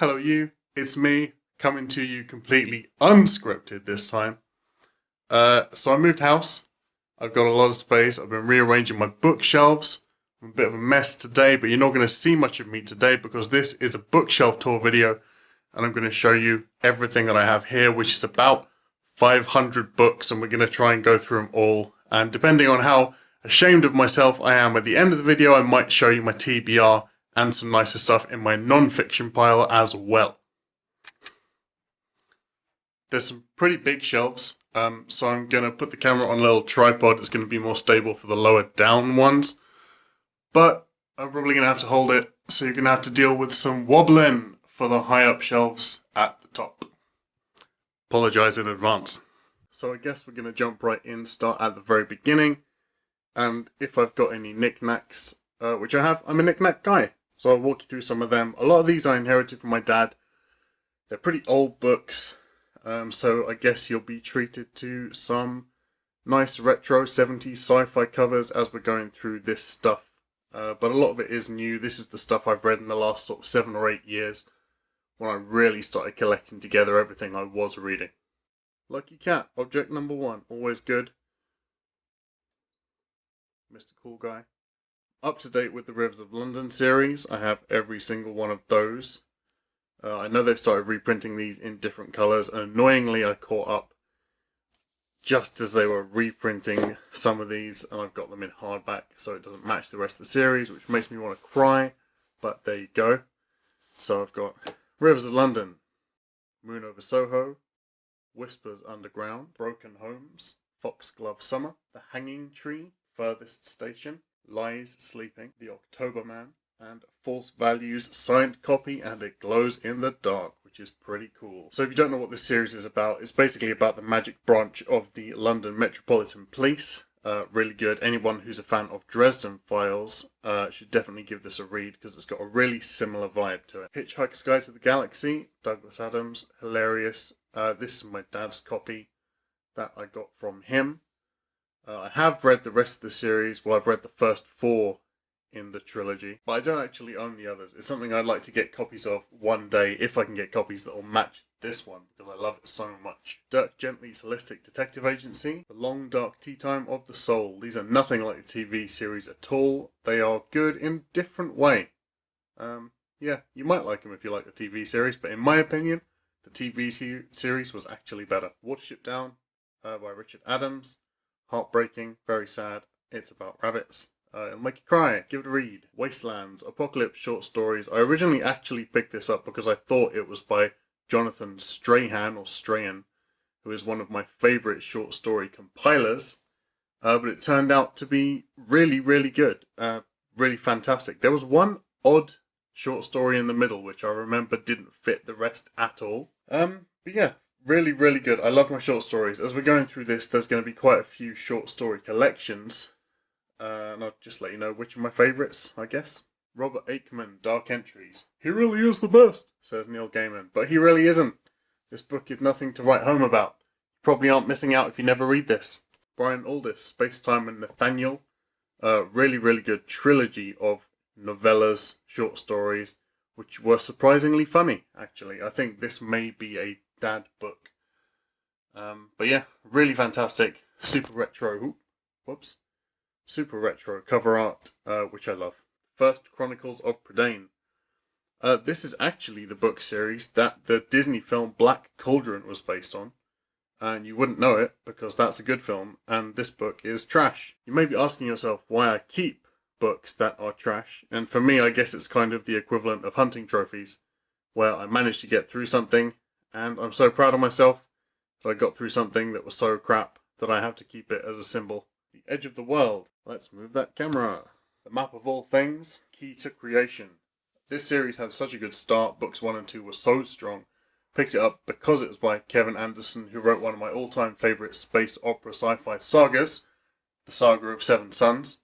Hello you, it's me, coming to you completely unscripted this time. So I moved house, I've got a lot of space, I've been rearranging my bookshelves. I'm a bit of a mess today, but you're not going to see much of me today because this is a bookshelf tour video and I'm going to show you everything that I have here, which is about 500 books, and we're going to try and go through them all. And depending on how ashamed of myself I am at the end of the video, I might show you my TBR and some nicer stuff in my non-fiction pile as well. There's some pretty big shelves, so I'm going to put the camera on a little tripod. It's going to be more stable for the lower down ones, but I'm probably going to have to hold it, so you're going to have to deal with some wobbling for the high up shelves at the top. Apologise in advance. So I guess we're going to jump right in, start at the very beginning, and if I've got any knickknacks, which I have, I'm a knickknack guy. So I'll walk you through some of them. A lot of these I inherited from my dad. They're pretty old books, so I guess you'll be treated to some nice retro 70s sci-fi covers as we're going through this stuff. But a lot of it is new. This is the stuff I've read in the last sort of 7 or 8 years, when I really started collecting together everything I was reading. Lucky Cat, object number 1, always good. Mr. Cool Guy. Up to date with the Rivers of London series. I have every single one of those. I know they've started reprinting these in different colours, and annoyingly I caught up just as they were reprinting some of these, and I've got them in hardback, so it doesn't match the rest of the series, which makes me want to cry, but there you go. So I've got Rivers of London, Moon over Soho, Whispers Underground, Broken Homes, Foxglove Summer, The Hanging Tree, Furthest Station, Lies Sleeping, The October Man, and False Values signed copy, and it glows in the dark, which is pretty cool. So if you don't know what this series is about, it's basically about the magic branch of the London Metropolitan Police. Really good. Anyone who's a fan of Dresden Files should definitely give this a read because it's got a really similar vibe to it. Hitchhiker's Guide to the Galaxy, Douglas Adams, hilarious. This is my dad's copy that I got from him. I have read the rest of the series. Well, I've read the first 4 in the trilogy, but I don't actually own the others. It's something I'd like to get copies of one day, if I can get copies that will match this one, because I love it so much. Dirk Gently's Holistic Detective Agency, The Long Dark Tea Time of the Soul. These are nothing like the TV series at all. They are good in a different way. Yeah, you might like them if you like the TV series, but in my opinion, the TV series was actually better. Watership Down by Richard Adams. Heartbreaking, very sad. It's about rabbits. It'll make you cry. Give it a read. Wastelands, Apocalypse short stories. I originally actually picked this up because I thought it was by Jonathan Strahan, or Strahan, who is one of my favourite short story compilers. But it turned out to be really, really good. Really fantastic. There was one odd short story in the middle, which I remember didn't fit the rest at all. But yeah. Really, really good. I love my short stories. As we're going through this, there's going to be quite a few short story collections. And I'll just let you know which are my favourites, I guess. Robert Aikman, Dark Entries. He really is the best, says Neil Gaiman. But he really isn't. This book is nothing to write home about. You probably aren't missing out if you never read this. Brian Aldiss, Space Time and Nathaniel. Really, really good trilogy of novellas, short stories, which were surprisingly funny, actually. I think this may be a dad book. But yeah, really fantastic. Super retro. Whoops. Super retro cover art, which I love. First Chronicles of Prydain. This is actually the book series that the Disney film Black Cauldron was based on. And you wouldn't know it because that's a good film, and this book is trash. You may be asking yourself why I keep books that are trash, and for me, I guess it's kind of the equivalent of hunting trophies, where I managed to get through something, and I'm so proud of myself that I got through something that was so crap that I have to keep it as a symbol. The Edge of the World. Let's move that camera. The Map of All Things. Key to Creation. This series had such a good start. Books 1 and 2 were so strong. Picked it up because it was by Kevin Anderson, who wrote one of my all-time favourite space opera sci-fi sagas, The Saga of Seven Suns.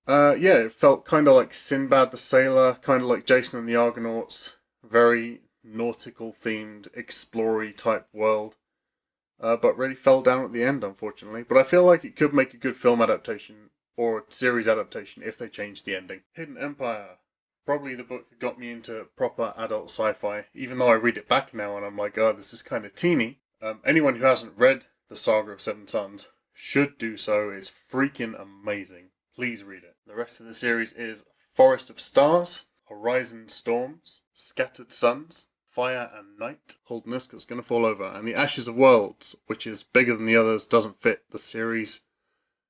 Yeah, it felt kind of like Sinbad the Sailor, kind of like Jason and the Argonauts. Very nautical themed, explory type world. But really fell down at the end, unfortunately. But I feel like it could make a good film adaptation, or a series adaptation, if they changed the ending. Hidden Empire. Probably the book that got me into proper adult sci-fi, even though I read it back now and I'm like, oh, this is kind of teeny. Anyone who hasn't read The Saga of Seven Sons should do so. It's freaking amazing. Please read it. The rest of the series is Forest of Stars, Horizon Storms, Scattered Suns, Fire and Night, Hold Niska's Gonna Fall Over, and The Ashes of Worlds, which is bigger than the others, doesn't fit the series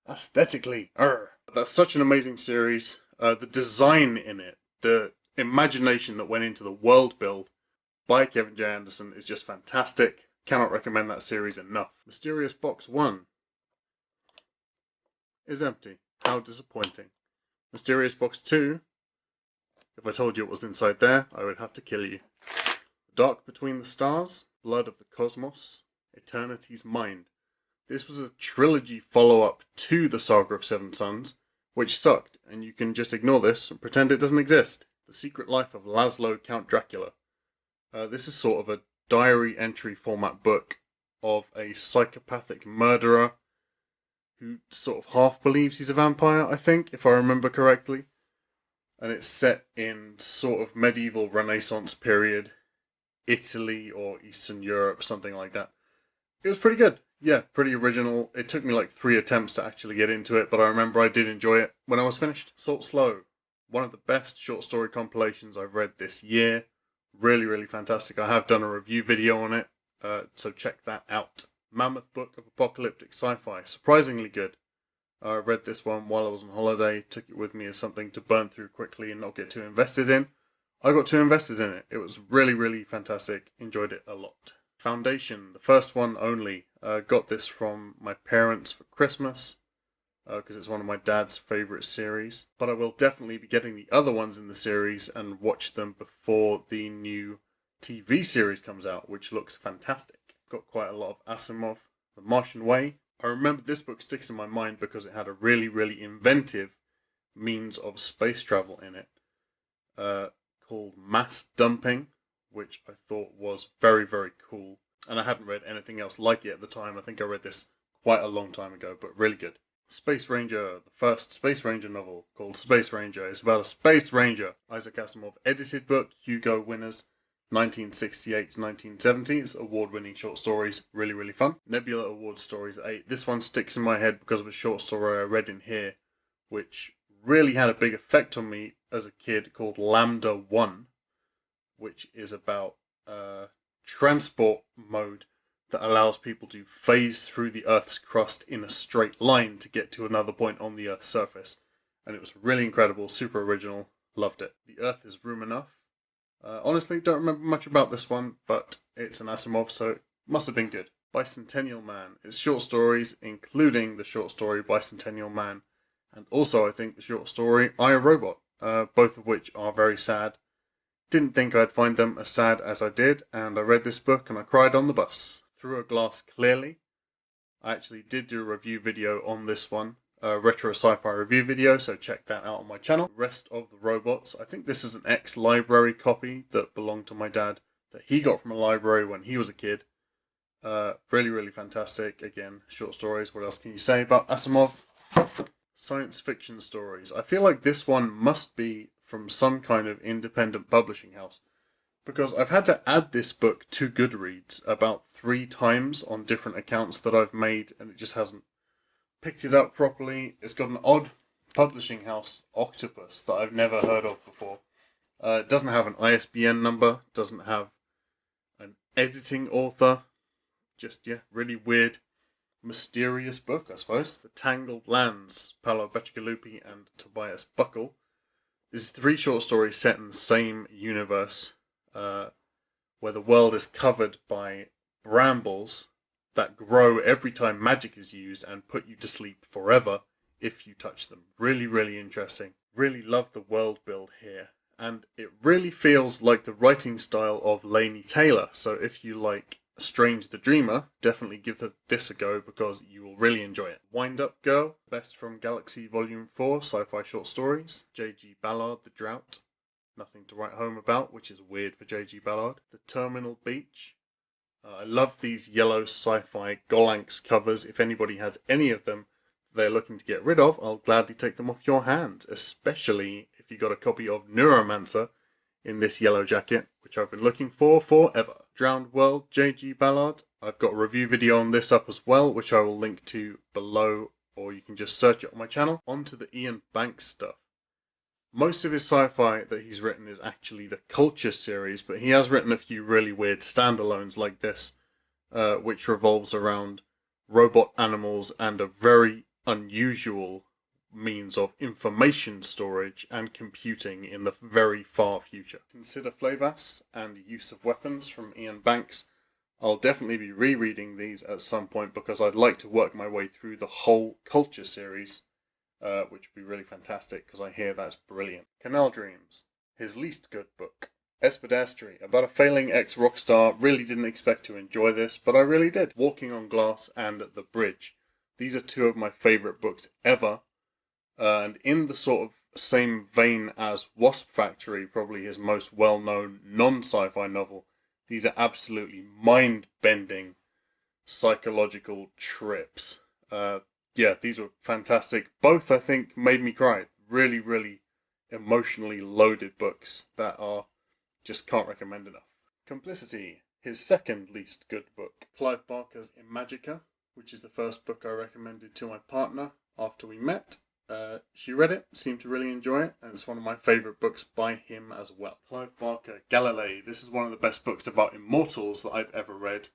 aesthetically. That's such an amazing series. The design in it, the imagination that went into the world build by Kevin J. Anderson is just fantastic. Cannot recommend that series enough. Mysterious Box 1 is empty. How disappointing. Mysterious Box 2, if I told you it was inside there, I would have to kill you. Dark Between the Stars, Blood of the Cosmos, Eternity's Mind. This was a trilogy follow-up to The Saga of Seven Sons, which sucked, and you can just ignore this and pretend it doesn't exist. The Secret Life of Laszlo Count Dracula. This is sort of a diary entry format book of a psychopathic murderer who sort of half believes he's a vampire, I think, if I remember correctly. And it's set in sort of medieval Renaissance period, Italy or Eastern Europe, something like that. It was pretty good. Yeah, pretty original. It took me like 3 attempts to actually get into it, but I remember I did enjoy it when I was finished. Salt Slow, one of the best short story compilations I've read this year. Really, really fantastic. I have done a review video on it, so check that out. Mammoth Book of Apocalyptic Sci-Fi, surprisingly good. I read this one while I was on holiday, took it with me as something to burn through quickly and not get too invested in. I got too invested in it. It was really, really fantastic. Enjoyed it a lot. Foundation, the first one only. Got this from my parents for Christmas, because it's one of my dad's favourite series. But I will definitely be getting the other ones in the series and watch them before the new TV series comes out, which looks fantastic. Got quite a lot of Asimov, The Martian Way. I remember this book sticks in my mind because it had a really, really inventive means of space travel in it, called Mass Dumping, which I thought was very, very cool. And I hadn't read anything else like it at the time. I think I read this quite a long time ago, but really good. Space Ranger, the first Space Ranger novel called Space Ranger. It's about a Space Ranger. Isaac Asimov edited book, Hugo winners, 1968 to 1970s, award-winning short stories, really, really fun. Nebula Award Stories 8. This one sticks in my head because of a short story I read in here, which really had a big effect on me as a kid, called Lambda 1, which is about transport mode that allows people to phase through the Earth's crust in a straight line to get to another point on the Earth's surface. And it was really incredible, super original, loved it. The Earth is Room Enough. Honestly, don't remember much about this one, but it's an Asimov, so it must have been good. Bicentennial Man. It's short stories, including the short story Bicentennial Man, and also I think the short story I, Robot, both of which are very sad. Didn't think I'd find them as sad as I did, and I read this book and I cried on the bus. Through a Glass Clearly. I actually did do a review video on this one, a retro sci-fi review video, so check that out on my channel. Rest of the Robots. I think this is an ex-library copy that belonged to my dad, that he got from a library when he was a kid. Really, really fantastic. Again, short stories. What else can you say about Asimov? Science fiction stories. I feel like this one must be from some kind of independent publishing house, because I've had to add this book to Goodreads about 3 times on different accounts that I've made, and it just hasn't picked it up properly. It's got an odd publishing house, Octopus, that I've never heard of before. It doesn't have an ISBN number, doesn't have an editing author. Just, yeah, really weird, mysterious book, I suppose. The Tangled Lands, Paolo Bacigalupi and Tobias Buckle. This is 3 short stories set in the same universe, where the world is covered by brambles that grow every time magic is used and put you to sleep forever if you touch them. Really, really interesting. Really love the world build here. And it really feels like the writing style of Laini Taylor. So if you like Strange the Dreamer, definitely give this a go because you will really enjoy it. Wind Up Girl, Best from Galaxy Volume 4, Sci-Fi Short Stories. J.G. Ballard, The Drought. Nothing to Write Home About, which is weird for J.G. Ballard. The Terminal Beach. I love these yellow sci-fi Golanx covers. If anybody has any of them they're looking to get rid of, I'll gladly take them off your hands, especially if if you got a copy of Neuromancer in this yellow jacket, which I've been looking for forever. Drowned World, J.G. Ballard. I've got a review video on this up as well, which I will link to below, or you can just search it on my channel. On to the Ian Banks stuff. Most of his sci-fi that he's written is actually the Culture series, but he has written a few really weird standalones like this, which revolves around robot animals and a very unusual means of information storage and computing in the very far future. Consider Flavas and Use of Weapons from Ian Banks. I'll definitely be rereading these at some point because I'd like to work my way through the whole Culture series, which would be really fantastic because I hear that's brilliant. Canal Dreams, his least good book. Espedastri, about a failing ex-rock star. Really didn't expect to enjoy this, but I really did. Walking on Glass and The Bridge. These are two of my favourite books ever. And in the sort of same vein as Wasp Factory, probably his most well-known non-sci-fi novel, these are absolutely mind-bending psychological trips. Yeah, these were fantastic. Both, I think, made me cry. Really, really emotionally loaded books that are just can't recommend enough. Complicity, his second least good book. Clive Barker's Imagica, which is the first book I recommended to my partner after we met. She read it, seemed to really enjoy it, and it's one of my favourite books by him as well. Clive Barker, Galilei. This is one of the best books about immortals that I've ever read.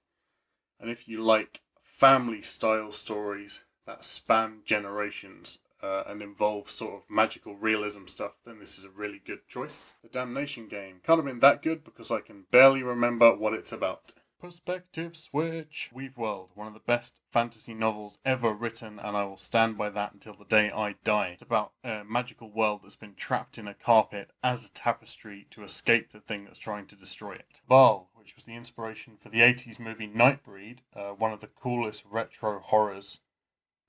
And if you like family-style stories that span generations and involve sort of magical realism stuff, then this is a really good choice. The Damnation Game. Can't have been that good because I can barely remember what it's about. Perspective Switch. Weave World, one of the best fantasy novels ever written, and I will stand by that until the day I die. It's about a magical world that's been trapped in a carpet as a tapestry to escape the thing that's trying to destroy it. Baal, which was the inspiration for the 80s movie Nightbreed, one of the coolest retro horrors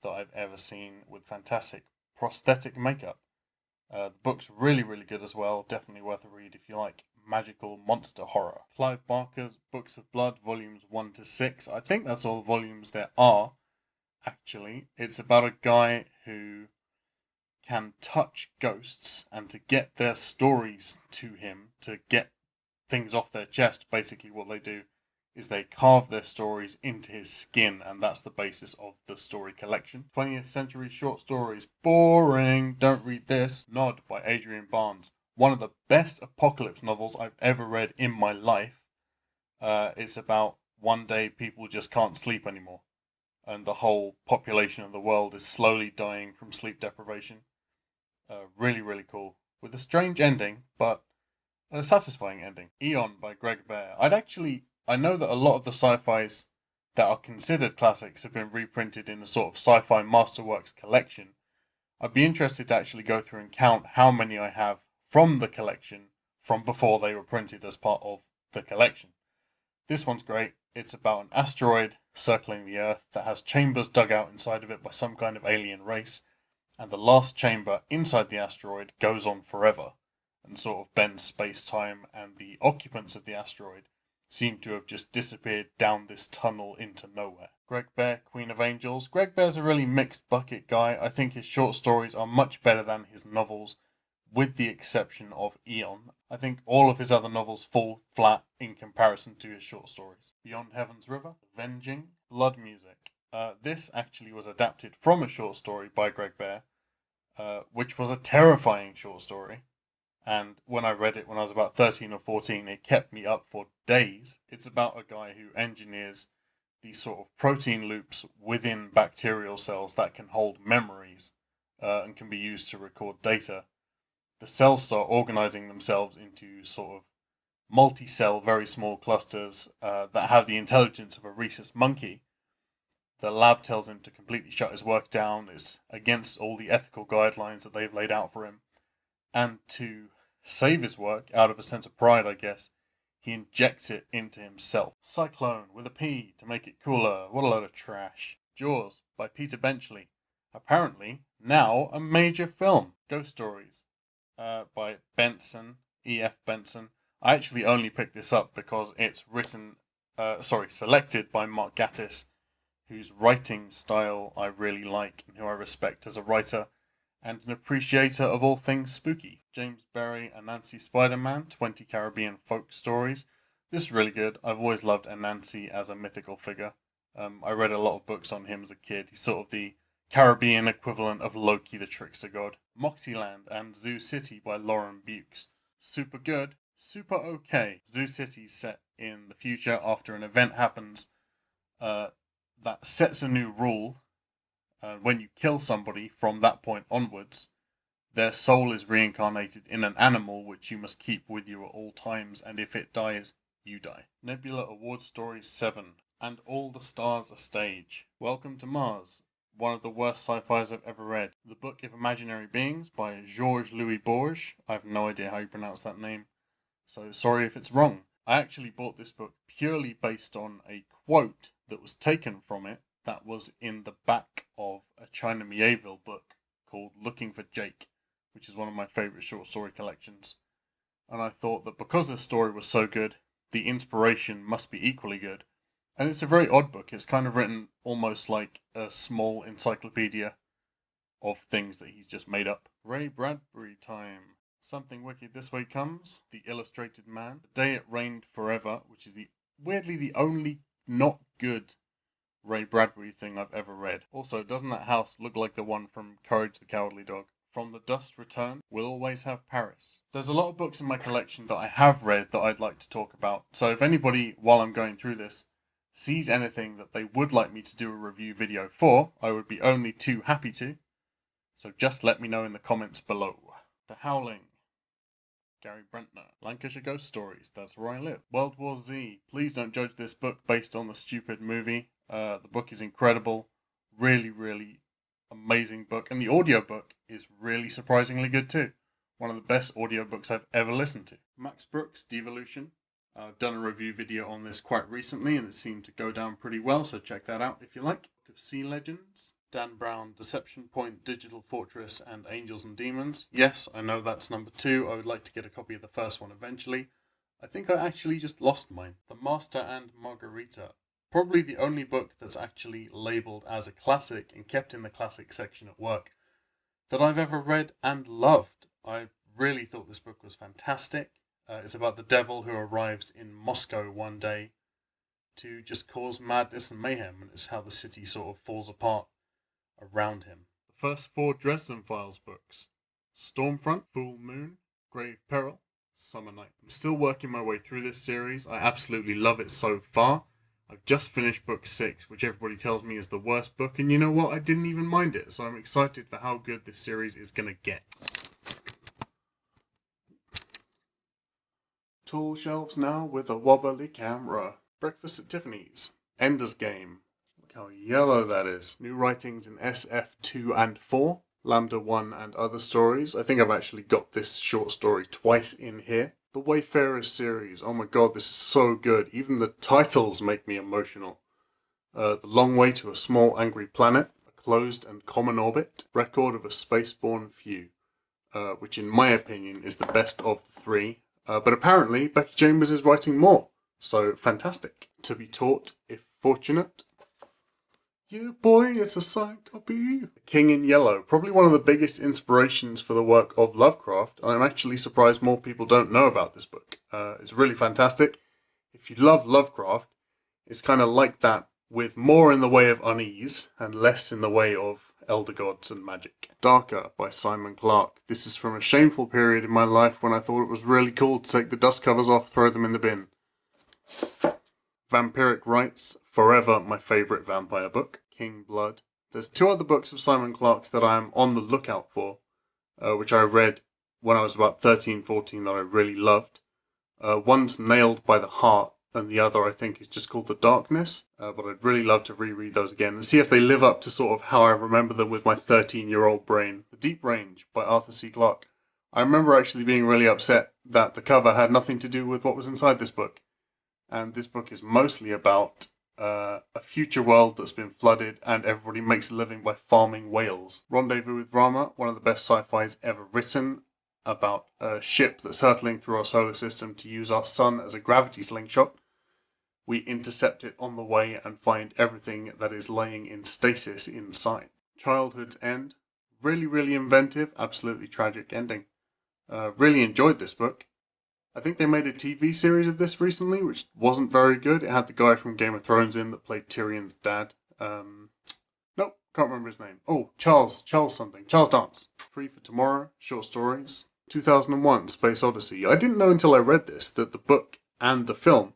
that I've ever seen, with fantastic prosthetic makeup. The book's really, really good as well. Definitely worth a read if you like magical monster horror. Clive Barker's Books of Blood, volumes 1 to 6. I think that's all the volumes there are, actually. It's about a guy who can touch ghosts, and to get their stories to him, to get things off their chest, basically what they do is they carve their stories into his skin, and that's the basis of the story collection. 20th Century Short Stories. Boring. Don't read this. Nod by Adrian Barnes. One of the best apocalypse novels I've ever read in my life. It's about one day people just can't sleep anymore, and the whole population of the world is slowly dying from sleep deprivation. Really, really cool. With a strange ending, but a satisfying ending. Eon by Greg Bear. I know that a lot of the sci-fis that are considered classics have been reprinted in a sort of sci-fi masterworks collection. I'd be interested to actually go through and count how many I have from the collection from before they were printed as part of the collection. This one's great. It's about an asteroid circling the Earth that has chambers dug out inside of it by some kind of alien race, and the last chamber inside the asteroid goes on forever and sort of bends space-time, and the occupants of the asteroid seem to have just disappeared down this tunnel into nowhere. Greg Bear, Queen of Angels. Greg Bear's a really mixed bucket guy. I think his short stories are much better than his novels, with the exception of Eon. I think all of his other novels fall flat in comparison to his short stories. Beyond Heaven's River, Avenging, Blood Music. This actually was adapted from a short story by Greg Bear, which was a terrifying short story. And when I read it when I was about 13 or 14, it kept me up for days. It's about a guy who engineers these sort of protein loops within bacterial cells that can hold memories and can be used to record data. The cells start organizing themselves into sort of multi-cell, very small clusters that have the intelligence of a rhesus monkey. The lab tells him to completely shut his work down. It's against all the ethical guidelines that they've laid out for him. And to save his work, out of a sense of pride, I guess, he injects it into himself. Cyclone, with a P, to make it cooler. What a load of trash. Jaws, by Peter Benchley. Apparently, now a major film. Ghost Stories, by Benson, E.F. Benson. I actually only picked this up because it's selected by Mark Gatiss, whose writing style I really like and who I respect as a writer and an appreciator of all things spooky. James Berry and Nancy Spider-Man, 20 Caribbean Folk Stories. This is really good. I've always loved Anansi as a mythical figure. I read a lot of books on him as a kid. He's sort of the Caribbean equivalent of Loki the Trickster God. Moxieland and Zoo City by Lauren Bukes. Super good, super okay. Zoo City's set in the future after an event happens that sets a new rule. When you kill somebody from that point onwards, their soul is reincarnated in an animal which you must keep with you at all times, and if it dies, you die. Nebula Award Story 7. And All the Stars Are Stage. Welcome to Mars. One of the worst sci-fis I've ever read. The Book of Imaginary Beings by Georges Louis Bourges. I have no idea how you pronounce that name, so sorry if it's wrong. I actually bought this book purely based on a quote that was taken from it that was in the back of a China Mieville book called Looking for Jake, which is one of my favourite short story collections. And I thought that because the story was so good, the inspiration must be equally good. And it's a very odd book. It's kind of written almost like a small encyclopedia of things that he's just made up. Ray Bradbury time. Something Wicked This Way Comes. The Illustrated Man. The Day It Rained Forever, which is weirdly the only not good Ray Bradbury thing I've ever read. Also, doesn't that house look like the one from Courage the Cowardly Dog? From the Dust Return, We'll Always Have Paris. There's a lot of books in my collection that I have read that I'd like to talk about. So if anybody, while I'm going through this, sees anything that they would like me to do a review video for, I would be only too happy to. So just let me know in the comments below. The Howling. Gary Brentner. Lancashire Ghost Stories. That's where I live. World War Z. Please don't judge this book based on the stupid movie. The book is incredible. Really, really amazing book. And the audiobook is really surprisingly good too. One of the best audiobooks I've ever listened to. Max Brooks, Devolution. I've done a review video on this quite recently and it seemed to go down pretty well, so check that out if you like. Book of Sea Legends. Dan Brown, Deception Point, Digital Fortress, and Angels and Demons. Yes, I know that's number 2. I would like to get a copy of the first one eventually. I think I actually just lost mine. The Master and Margarita. Probably the only book that's actually labelled as a classic and kept in the classic section at work that I've ever read and loved. I really thought this book was fantastic. It's about the devil who arrives in Moscow one day to just cause madness and mayhem, and it's how the city sort of falls apart around him. The first 4 Dresden Files books. Stormfront, Full Moon, Grave Peril, Summer Night. I'm still working my way through this series. I absolutely love it so far. I've just finished book 6, which everybody tells me is the worst book, and you know what? I didn't even mind it, so I'm excited for how good this series is going to get. Tall shelves now with a wobbly camera. Breakfast at Tiffany's. Ender's Game. Look how yellow that is. New writings in SF2 and 4. Lambda 1 and Other Stories. I think I've actually got this short story twice in here. The Wayfarers series. Oh my god, this is so good. Even the titles make me emotional. The Long Way to a Small Angry Planet. A Closed and Common Orbit. Record of a Spaceborne Few. Which in my opinion is the best of the 3. But apparently Becky Chambers is writing more. So fantastic. To Be Taught If Fortunate. Yeah, boy, it's a signed copy. King in Yellow, probably one of the biggest inspirations for the work of Lovecraft. I'm actually surprised more people don't know about this book. It's really fantastic. If you love Lovecraft, it's kind of like that, with more in the way of unease and less in the way of elder gods and magic. Darker by Simon Clarke. This is from a shameful period in my life when I thought it was really cool to take the dust covers off, throw them in the bin. Vampiric Rites, forever my favourite vampire book. King Blood. There's 2 other books of Simon Clarke's that I am on the lookout for, which I read when I was about 13, 14 that I really loved. One's Nailed by the Heart, and the other I think is just called The Darkness, but I'd really love to reread those again and see if they live up to sort of how I remember them with my 13-year-old brain. The Deep Range by Arthur C. Clarke. I remember actually being really upset that the cover had nothing to do with what was inside this book. And this book is mostly about a future world that's been flooded and everybody makes a living by farming whales. Rendezvous with Rama, one of the best sci-fis ever written, about a ship that's hurtling through our solar system to use our sun as a gravity slingshot. We intercept it on the way and find everything that is laying in stasis inside. Childhood's End. Really, really inventive, absolutely tragic ending. Really enjoyed this book. I think they made a TV series of this recently, which wasn't very good. It had the guy from Game of Thrones in that played Tyrion's dad. Nope, can't remember his name. Oh, Charles something. Charles Dance. Free for Tomorrow, short stories. 2001, Space Odyssey. I didn't know until I read this that the book and the film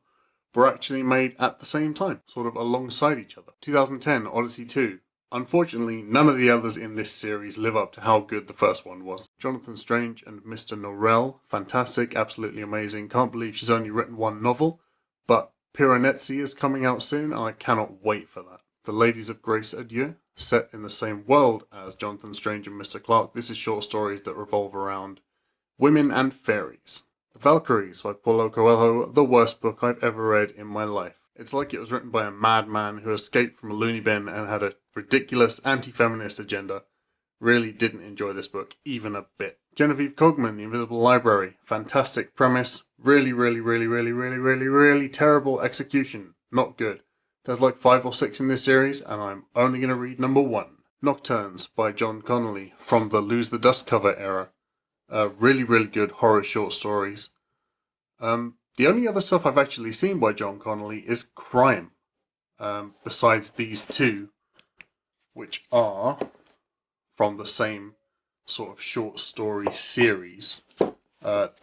were actually made at the same time, sort of alongside each other. 2010, Odyssey 2. Unfortunately, none of the others in this series live up to how good the first one was. Jonathan Strange and Mr. Norrell, fantastic, absolutely amazing. Can't believe she's only written one novel, but Piranesi is coming out soon, and I cannot wait for that. The Ladies of Grace Adieu, set in the same world as Jonathan Strange and Mr. Clark. This is short stories that revolve around women and fairies. The Valkyries by Paulo Coelho, the worst book I've ever read in my life. It's like it was written by a madman who escaped from a loony bin and had a ridiculous anti-feminist agenda. Really didn't enjoy this book, even a bit. Genevieve Cogman, The Invisible Library. Fantastic premise. Really terrible execution. Not good. There's like 5 or 6 in this series, and I'm only going to read number 1. Nocturnes by John Connolly, from the Lose the Dust cover era. Really good horror short stories. The only other stuff I've actually seen by John Connolly is crime, besides these two, which are from the same sort of short story series.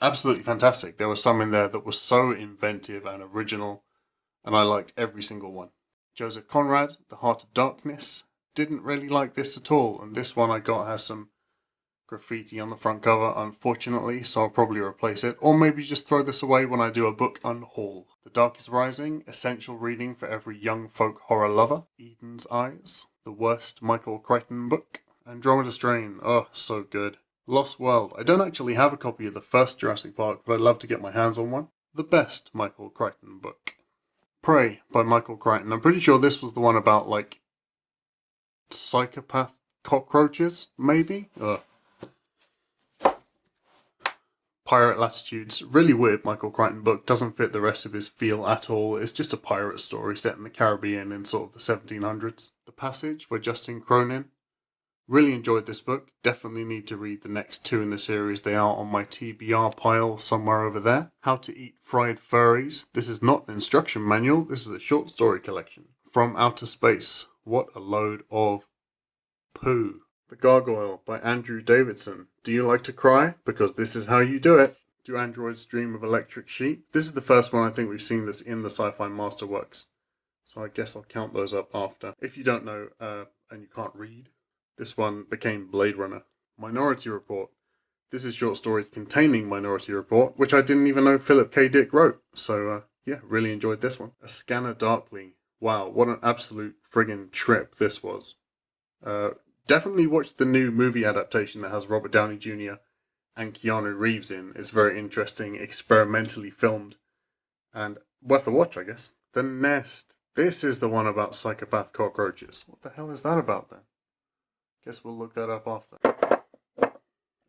Absolutely fantastic. There was some in there that was so inventive and original, and I liked every single one. Joseph Conrad, The Heart of Darkness. Didn't really like this at all, and this one I got has some graffiti on the front cover, unfortunately, so I'll probably replace it, or maybe just throw this away when I do a book unhaul. The Dark is Rising, essential reading for every young folk horror lover. Eden's Eyes, the worst Michael Crichton book. Andromeda Strain, oh, so good. Lost World, I don't actually have a copy of the first Jurassic Park, but I'd love to get my hands on one. The best Michael Crichton book. Prey by Michael Crichton. I'm pretty sure this was the one about, like, psychopath cockroaches, maybe? Pirate Latitudes, really weird Michael Crichton book, doesn't fit the rest of his feel at all. It's just a pirate story set in the Caribbean in sort of the 1700s. The Passage by Justin Cronin. Really enjoyed this book, definitely need to read the next 2 in the series. They are on my TBR pile somewhere over there. How to Eat Fried Furries. This is not an instruction manual, this is a short story collection. From Outer Space, what a load of poo. The Gargoyle by Andrew Davidson. Do you like to cry? Because this is how you do it. Do Androids Dream of Electric Sheep? This is the first one I think we've seen that's in the Sci-Fi Masterworks, so I guess I'll count those up after. If you don't know, and you can't read, this one became Blade Runner. Minority Report. This is short stories containing Minority Report, which I didn't even know Philip K. Dick wrote, so yeah, really enjoyed this one. A Scanner Darkly. Wow, what an absolute friggin' trip this was. Definitely watch the new movie adaptation that has Robert Downey Jr. and Keanu Reeves in. It's very interesting, experimentally filmed, and worth a watch, I guess. The Nest. This is the one about psychopath cockroaches. What the hell is that about then? Guess we'll look that up after.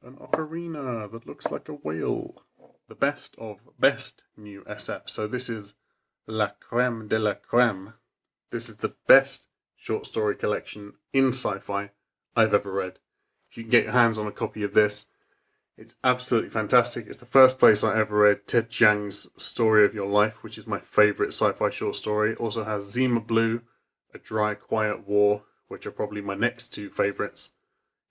An ocarina that looks like a whale. The best of best new SF. So this is la creme de la creme. This is the best short story collection in sci-fi I've ever read. If you can get your hands on a copy of this, it's absolutely fantastic. It's the first place I ever read Ted Chiang's Story of Your Life, which is my favourite sci-fi short story. It also has Zima Blue, A Dry Quiet War, which are probably my next 2 favourites.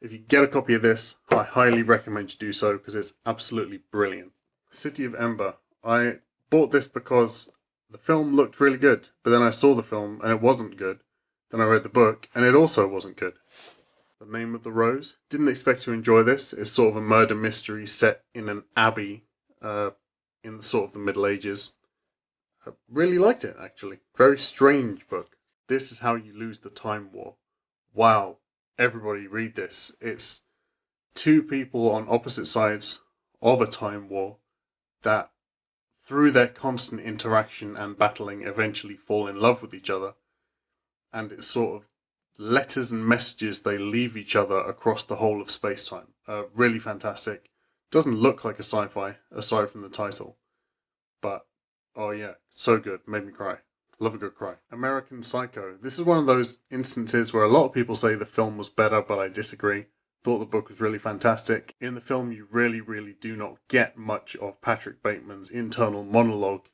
If you get a copy of this, I highly recommend you do so because it's absolutely brilliant. City of Ember. I bought this because the film looked really good, but then I saw the film and it wasn't good. Then I read the book and it also wasn't good. The Name of the Rose. Didn't expect to enjoy this. It's sort of a murder mystery set in an abbey in sort of the Middle Ages. I really liked it, actually. Very strange book. This is How You Lose the Time War. Wow. Everybody read this. It's 2 people on opposite sides of a time war that, through their constant interaction and battling, eventually fall in love with each other. And it's sort of letters and messages they leave each other across the whole of space-time. Really fantastic. Doesn't look like a sci-fi, aside from the title. But, oh yeah, so good. Made me cry. Love a good cry. American Psycho. This is one of those instances where a lot of people say the film was better, but I disagree. Thought the book was really fantastic. In the film, you really do not get much of Patrick Bateman's internal monologue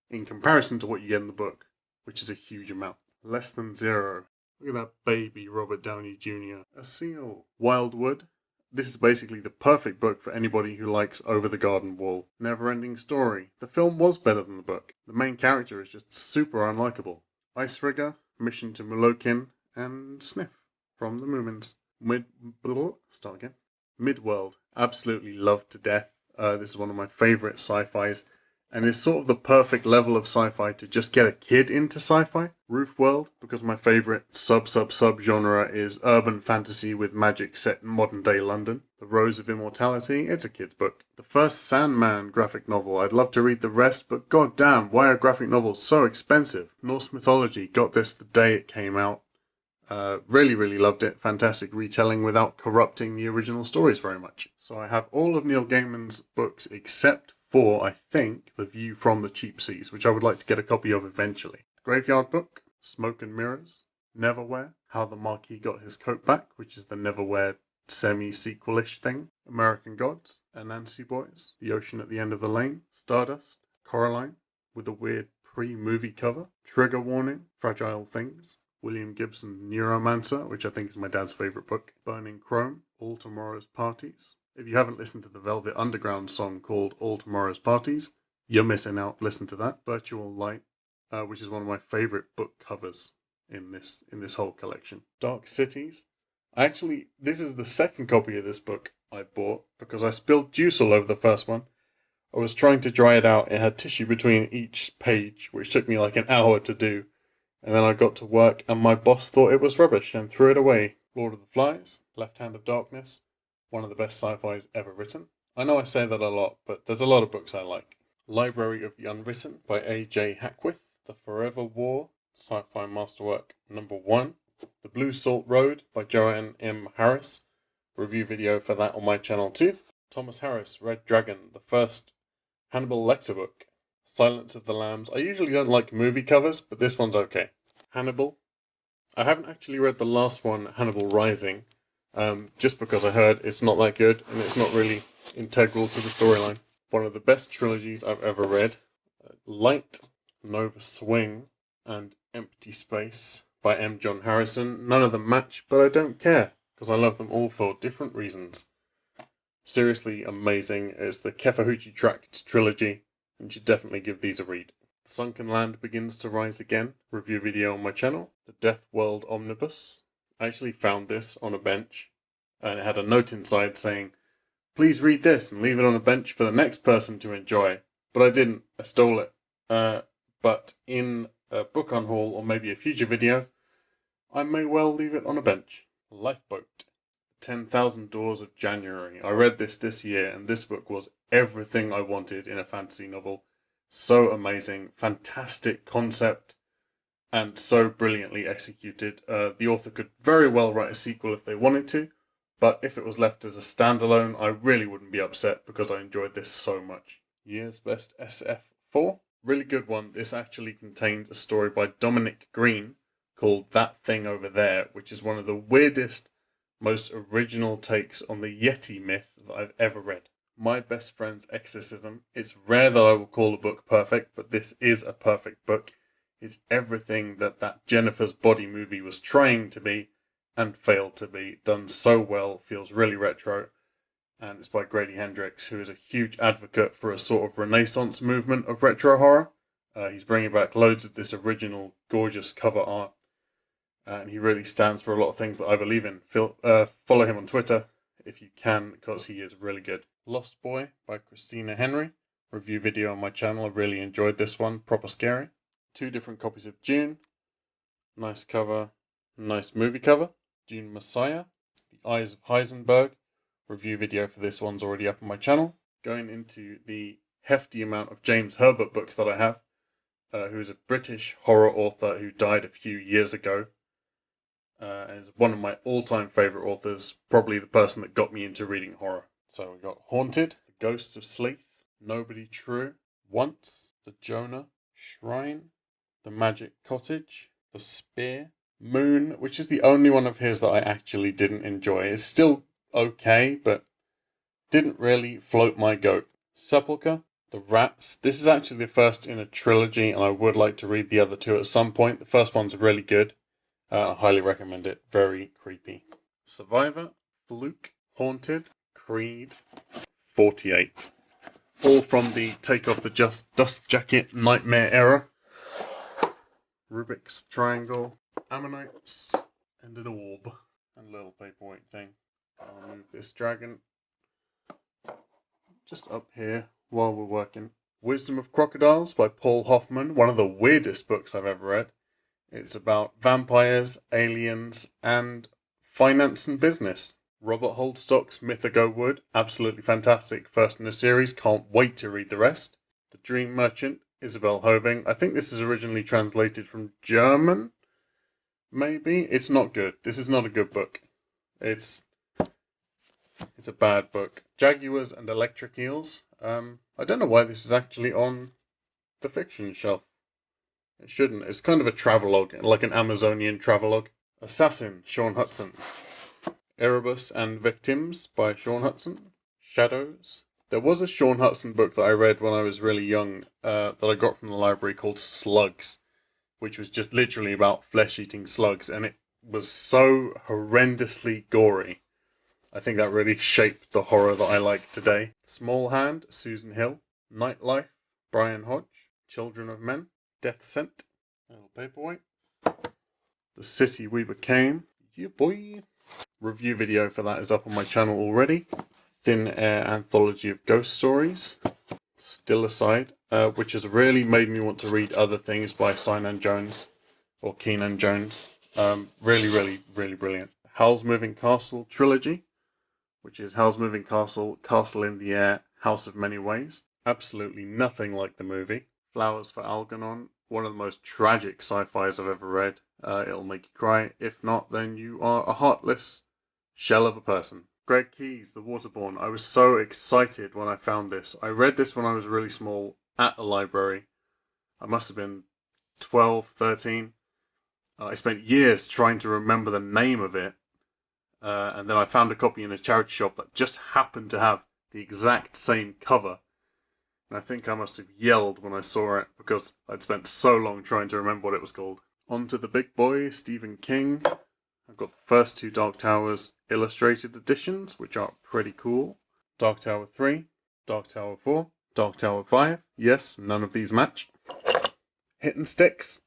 in comparison to what you get in the book, which is a huge amount. Less than zero. Look at that baby Robert Downey Jr. A seal. Wildwood. This is basically the perfect book for anybody who likes Over the Garden Wall. Never-ending story. The film was better than the book. The main character is just super unlikable. Ice Rigger, Mission to Molokin, and Sniff from the Moomins. Midworld. Absolutely loved to death. This is one of my favourite sci-fis. And it's sort of the perfect level of sci-fi to just get a kid into sci-fi. Roof World, because my favourite sub-genre is urban fantasy with magic set in modern-day London. The Rose of Immortality, it's a kid's book. The first Sandman graphic novel, I'd love to read the rest, but goddamn, why are graphic novels so expensive? Norse Mythology, got this the day it came out. Really loved it. Fantastic retelling without corrupting the original stories very much. So I have all of Neil Gaiman's books except for, I think, The View from the Cheap Seas, which I would like to get a copy of eventually. The Graveyard Book, Smoke and Mirrors, Neverwhere, How the Marquis Got His Coat Back, which is the Neverwhere semi-sequelish thing, American Gods, Anansi Boys, The Ocean at the End of the Lane, Stardust, Coraline, with a weird pre-movie cover, Trigger Warning, Fragile Things, William Gibson Neuromancer, which I think is my dad's favourite book, Burning Chrome, All Tomorrow's Parties. If you haven't listened to the Velvet Underground song called All Tomorrow's Parties, you're missing out. Listen to that. Virtual Light, which is one of my favourite book covers in this whole collection. Dark Cities. This is the second copy of this book I bought because I spilled juice all over the first one. I was trying to dry it out. It had tissue between each page, which took me like an hour to do. And then I got to work and my boss thought it was rubbish and threw it away. Lord of the Flies, Left Hand of Darkness, one of the best sci-fis ever written. I know I say that a lot, but there's a lot of books I like. Library of the Unwritten by A.J. Hackworth, The Forever War, sci-fi masterwork #1. The Blue Salt Road by Joanne M. Harris, review video for that on my channel too. Thomas Harris, Red Dragon, the first Hannibal Lecter book. Silence of the Lambs. I usually don't like movie covers, but this one's okay. Hannibal. I haven't actually read the last one, Hannibal Rising, just because I heard it's not that good and it's not really integral to the storyline. One of the best trilogies I've ever read. Light, Nova Swing, and Empty Space by M. John Harrison. None of them match, but I don't care, because I love them all for different reasons. Seriously amazing. It's the Kefahuchi Tract trilogy, and you should definitely give these a read. The Sunken Land Begins to Rise Again, review video on my channel. The Death World Omnibus. I actually found this on a bench, and it had a note inside saying, please read this and leave it on a bench for the next person to enjoy. But I didn't. I stole it. But in a book unhaul or maybe a future video, I may well leave it on a bench. Lifeboat. 10,000 Doors of January. I read this year, and this book was everything I wanted in a fantasy novel. So amazing, fantastic concept, and so brilliantly executed. The author could very well write a sequel if they wanted to, but if it was left as a standalone, I really wouldn't be upset because I enjoyed this so much. Year's Best SF4. Really good one. This actually contains a story by Dominic Green called That Thing Over There, which is one of the weirdest, most original takes on the Yeti myth that I've ever read. My Best Friend's Exorcism. It's rare that I will call a book perfect, but this is a perfect book. It's everything that Jennifer's Body movie was trying to be and failed to be. Done so well, feels really retro. And it's by Grady Hendrix, who is a huge advocate for a sort of renaissance movement of retro horror. He's bringing back loads of this original, gorgeous cover art. And he really stands for a lot of things that I believe in. Follow him on Twitter if you can, because he is really good. Lost Boy by Christina Henry. Review video on my channel. I really enjoyed this one. Proper scary. 2 different copies of Dune. Nice cover. Nice movie cover. Dune Messiah. The Eyes of Heisenberg. Review video for this one's already up on my channel. Going into the hefty amount of James Herbert books that I have. Who is a British horror author who died a few years ago. And is one of my all-time favourite authors. Probably the person that got me into reading horror. So we got Haunted, The Ghosts of Sleeth, Nobody True, Once, The Jonah, Shrine, The Magic Cottage, The Spear, Moon, which is the only one of his that I actually didn't enjoy. It's still okay, but didn't really float my goat. Sepulchre, The Rats. This is actually the first in a trilogy, and I would like to read the other two at some point. The first one's really good. I highly recommend it. Very creepy. Survivor, Fluke, Haunted, Creed, 48. All from the Take Off the Dust Jacket Nightmare era. Rubik's Triangle, Ammonites, and an orb. And a little paperweight thing. I'll move this dragon just up here while we're working. Wisdom of Crocodiles by Paul Hoffman. One of the weirdest books I've ever read. It's about vampires, aliens, and finance and business. Robert Holdstock's Mythico Wood. Absolutely fantastic. First in the series. Can't wait to read the rest. The Dream Merchant. Isabel Hoving. I think this is originally translated from German. Maybe. It's not good. This is not a good book. It's a bad book. Jaguars and Electric Eels. I don't know why this is actually on the fiction shelf. It shouldn't. It's kind of a travelogue, like an Amazonian travelogue. Assassin, Sean Hudson. Erebus and Victims by Sean Hudson. Shadows. There was a Sean Hudson book that I read when I was really young that I got from the library called Slugs, which was just literally about flesh-eating slugs, and it was so horrendously gory. I think that really shaped the horror that I like today. Small Hand, Susan Hill. Nightlife, Brian Hodge. Children of Men. Death Scent, a little paperweight. The City We Became. Yeah, boy. Review video for that is up on my channel already. Thin Air Anthology of Ghost Stories. Still Aside, which has really made me want to read other things by Sinan Jones or Keenan Jones. Really, really, really brilliant. Howl's Moving Castle trilogy, which is Howl's Moving Castle, Castle in the Air, House of Many Ways. Absolutely nothing like the movie. Flowers for Algernon, one of the most tragic sci-fis I've ever read. It'll make you cry. If not, then you are a heartless shell of a person. Greg Keyes, The Waterborne. I was so excited when I found this. I read this when I was really small at the library. I must have been 12, 13. I spent years trying to remember the name of it. And then I found a copy in a charity shop that just happened to have the exact same cover. And I think I must have yelled when I saw it because I'd spent so long trying to remember what it was called. On to the Big Boy, Stephen King. I've got the first two Dark Towers illustrated editions, which are pretty cool. Dark Tower 3, Dark Tower 4, Dark Tower 5. Yes, none of these match. Hidden Sticks.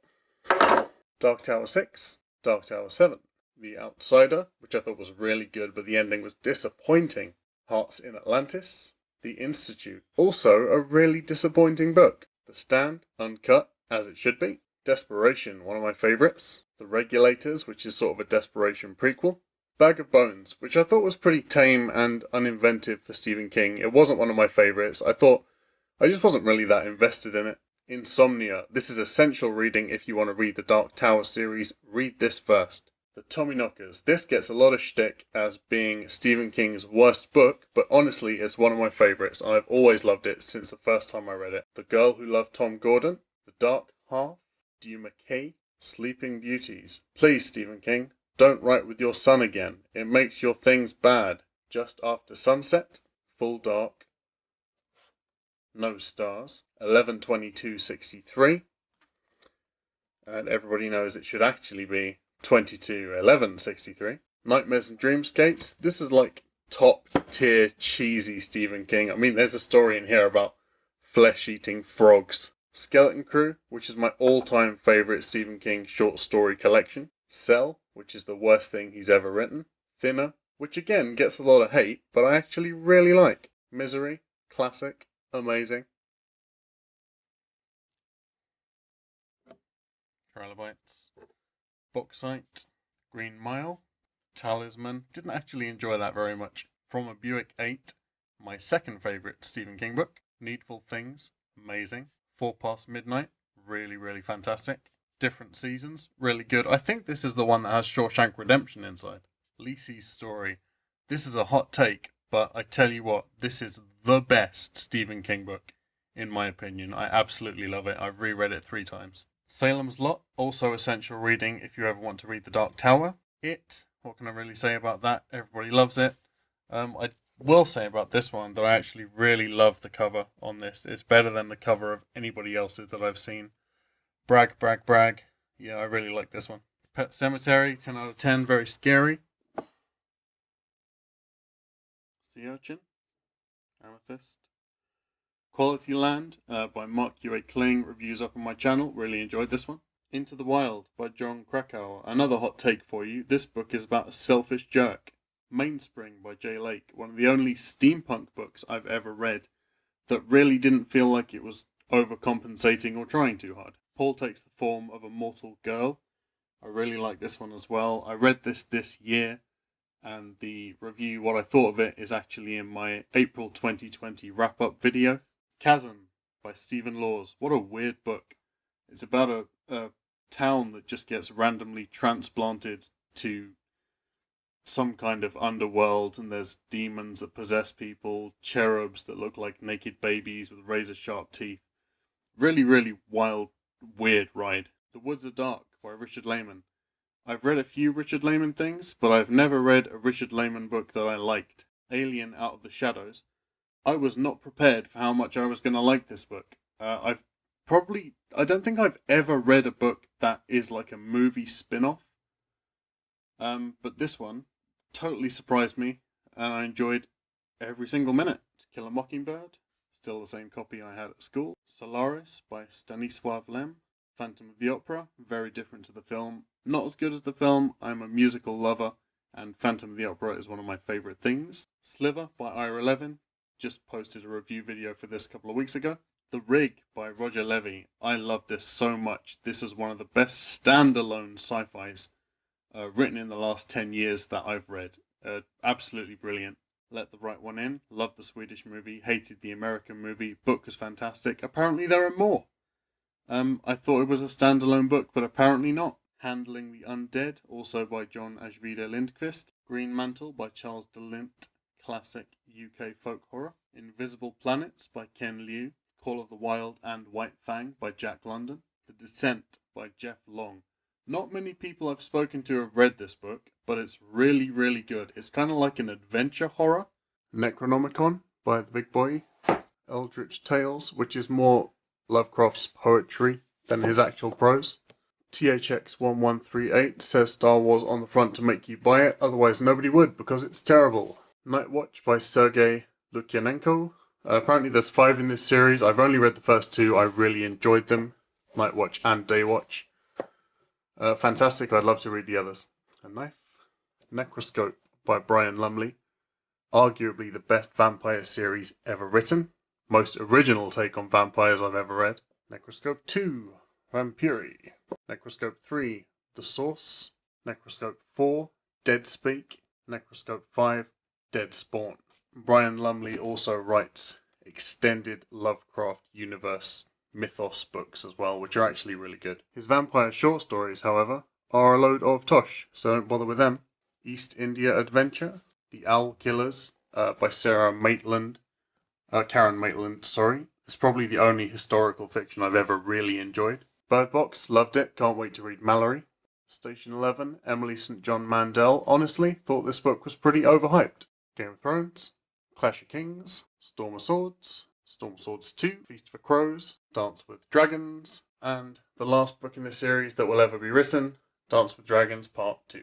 Dark Tower 6, Dark Tower 7. The Outsider, which I thought was really good, but the ending was disappointing. Hearts in Atlantis. The Institute, also a really disappointing book. The Stand, uncut, as it should be. Desperation, one of my favourites. The Regulators, which is sort of a Desperation prequel. Bag of Bones, which I thought was pretty tame and uninventive for Stephen King. It wasn't one of my favourites. I just wasn't really that invested in it. Insomnia, this is essential reading if you want to read the Dark Tower series. Read this first. The Tommyknockers. This gets a lot of shtick as being Stephen King's worst book, but honestly it's one of my favourites and I've always loved it since the first time I read it. The Girl Who Loved Tom Gordon. The Dark Half. Dew McKay. Sleeping Beauties. Please, Stephen King, don't write with your son again. It makes your things bad. Just After Sunset. Full Dark. No Stars. 11/22/63. And everybody knows it should actually be 22/11/63. Nightmares and Dreamscapes. This is like top tier cheesy Stephen King. I mean, there's a story in here about flesh-eating frogs. Skeleton Crew, which is my all-time favourite Stephen King short story collection. Cell, which is the worst thing he's ever written. Thinner, which again gets a lot of hate, but I actually really like. Misery, classic, amazing. Trilobites. Bauxite, Green Mile, Talisman. Didn't actually enjoy that very much. From a Buick 8, my second favourite Stephen King book. Needful Things, amazing. 4 Past Midnight, really, really fantastic. Different Seasons, really good. I think this is the one that has Shawshank Redemption inside. Lisey's Story. This is a hot take, but I tell you what, this is the best Stephen King book, in my opinion. I absolutely love it. I've reread it 3 times. Salem's Lot, also essential reading if you ever want to read The Dark Tower. It, what can I really say about that? Everybody loves it. I will say about this one that I actually really love the cover on this. It's better than the cover of anybody else's that I've seen. Brag, brag, brag. Yeah, I really like this one. Pet Cemetery, 10 out of 10, very scary. Sea Urchin, Amethyst. Quality Land by Mark Ua Kling, reviews up on my channel, really enjoyed this one. Into the Wild by John Krakauer, another hot take for you. This book is about a selfish jerk. Mainspring by Jay Lake, one of the only steampunk books I've ever read that really didn't feel like it was overcompensating or trying too hard. Paul takes the form of a mortal girl. I really like this one as well. I read this year, and the review, what I thought of it, is actually in my April 2020 wrap-up video. Chasm by Stephen Laws. What a weird book. It's about a town that just gets randomly transplanted to some kind of underworld, and there's demons that possess people, cherubs that look like naked babies with razor sharp teeth. Really, really wild, weird ride. The Woods Are Dark by Richard Lehman. I've read a few Richard Lehman things, but I've never read a Richard Lehman book that I liked. Alien Out of the Shadows. I was not prepared for how much I was going to like this book. I don't think I've ever read a book that is like a movie spin-off. But this one totally surprised me, and I enjoyed every single minute. To Kill a Mockingbird, still the same copy I had at school. Solaris by Stanisław Lem. Phantom of the Opera, very different to the film. Not as good as the film, I'm a musical lover, and Phantom of the Opera is one of my favourite things. Sliver by Ira Levin, just posted a review video for this a couple of weeks ago. The Rig by Roger Levy, I love this so much. This is one of the best standalone sci-fis written in the last 10 years that I've read. Absolutely brilliant. Let the Right One In, loved the Swedish movie, hated the American movie, book was fantastic. Apparently there are more. I thought it was a standalone book, but apparently not. Handling the Undead, also by John Ajvide Lindqvist. Green Mantle by Charles DeLint, classic UK folk horror. Invisible Planets by Ken Liu. Call of the Wild and White Fang by Jack London. The Descent by Jeff Long. Not many people I've spoken to have read this book, but it's really, really good. It's kind of like an adventure horror. Necronomicon by the big boy. Eldritch Tales, which is more Lovecraft's poetry than his actual prose. THX1138 says Star Wars on the front to make you buy it, otherwise nobody would because it's terrible. Night Watch by Sergei Lukyanenko. Apparently there's 5 in this series. I've only read the first 2. I really enjoyed them. Night Watch and Day Watch. Fantastic, I'd love to read the others. A Knife. Necroscope by Brian Lumley. Arguably the best vampire series ever written. Most original take on vampires I've ever read. Necroscope 2, Vampiri. Necroscope 3, The Source. Necroscope 4, Dead Speak. Necroscope 5, Dead Spawn. Brian Lumley also writes extended Lovecraft universe mythos books as well, which are actually really good. His vampire short stories, however, are a load of tosh, so don't bother with them. East India Adventure, The Owl Killers, by Sarah Maitland. Karen Maitland, sorry. It's probably the only historical fiction I've ever really enjoyed. Bird Box, loved it, can't wait to read Mallory. Station 11, Emily St. John Mandel, honestly, thought this book was pretty overhyped. Game of Thrones, Clash of Kings, Storm of Swords 2, Feast for Crows, Dance with Dragons, and the last book in the series that will ever be written, Dance with Dragons Part 2.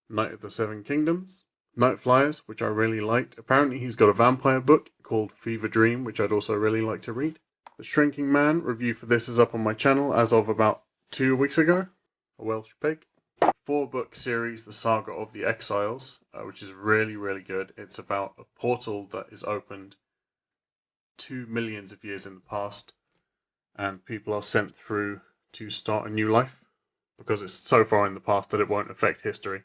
Night of the Seven Kingdoms, Night Flyers, which I really liked. Apparently he's got a vampire book called Fever Dream, which I'd also really like to read. The Shrinking Man, review for this is up on my channel as of about 2 weeks ago. A Welsh Pig. 4-book series, The Saga of the Exiles, which is really, really good. It's about a portal that is opened 2 millions of years in the past, and people are sent through to start a new life because it's so far in the past that it won't affect history.